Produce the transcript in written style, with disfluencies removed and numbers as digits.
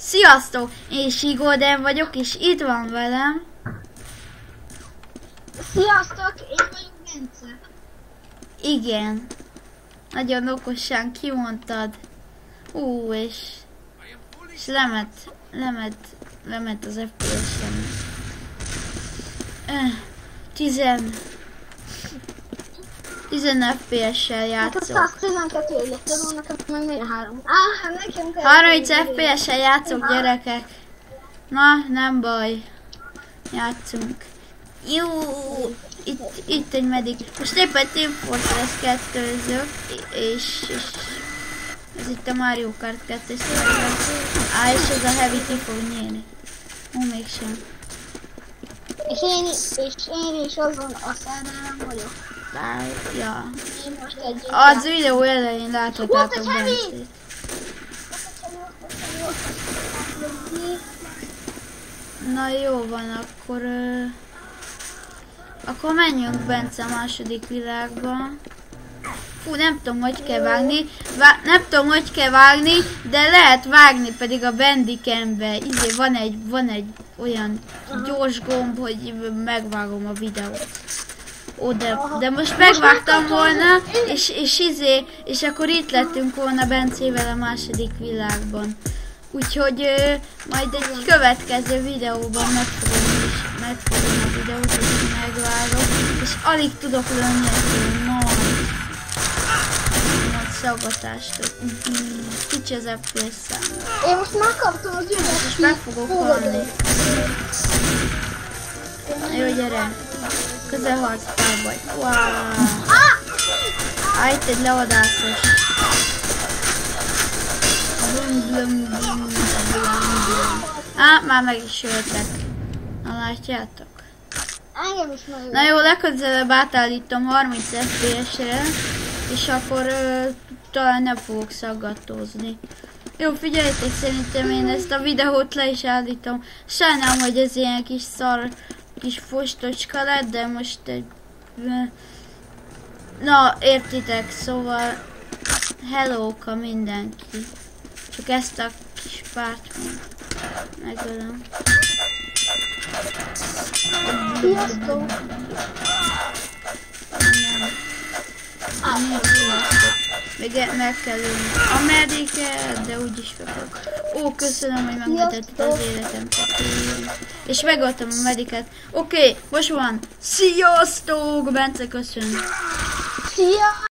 Sziasztok! Én Sigolden vagyok, és itt van velem. Sziasztok! Én vagyok Bence. Igen. Nagyon okosan kimondtad. És lement az FPS-en. 10 FPS-sel játszok. 12 élet, nekem meg még 3. Hát nekem 30 FPS-sel játszok, gyerekek. Na, nem baj. Játszunk. Jó, itt egy medic. Most éppen Team Fortress 2-zök, és ez itt a Mario Kart 2 szervezet. És ez a Heavy ki fog nyerni. Mégsem. És én is azon a szerveren vagyok. Ja. Én most egy Az videó elején láthatátok Bencét. Na jó van, akkor menjünk Bence a második világba. Fú, nem tudom, hogy kell vágni. De lehet vágni pedig a Bandicambe. Van egy olyan gyors gomb, hogy megvágom a videót. De most megvágtam volna, és akkor itt lettünk volna Bencével a második világban. Úgyhogy majd egy következő videóban megfogom a videót, és megvágom, és alig tudok lőni ezzel nagy szaggatást. Kicsi az FPS szám. Én most megkaptam az ügyet, és meg fogok halni. Jó, gyere! Közelharc párbaj. Wow! Itt egy leadásos. Már meg is öltek. Na, látjátok? Engem is nagyon. Na jó, legközelebb átállítom 30 FPS-re, és akkor talán nem fogok szaggatózni. Jó, figyeljetek, szerintem én ezt a videót le is állítom. Sajnálom, hogy ez ilyen kis szar, kis fostocska lett, de most egy... Na, értitek, szóval... Hellóka mindenki. Csak ezt a kis párt megölöm. Sziasztok! Még meg kell ülni a mediket, de úgyis fogok. Köszönöm, hogy megmentetted az életem. És megöltem a mediket. Oké, most van. Sziasztok! Bence, köszönöm. Szia!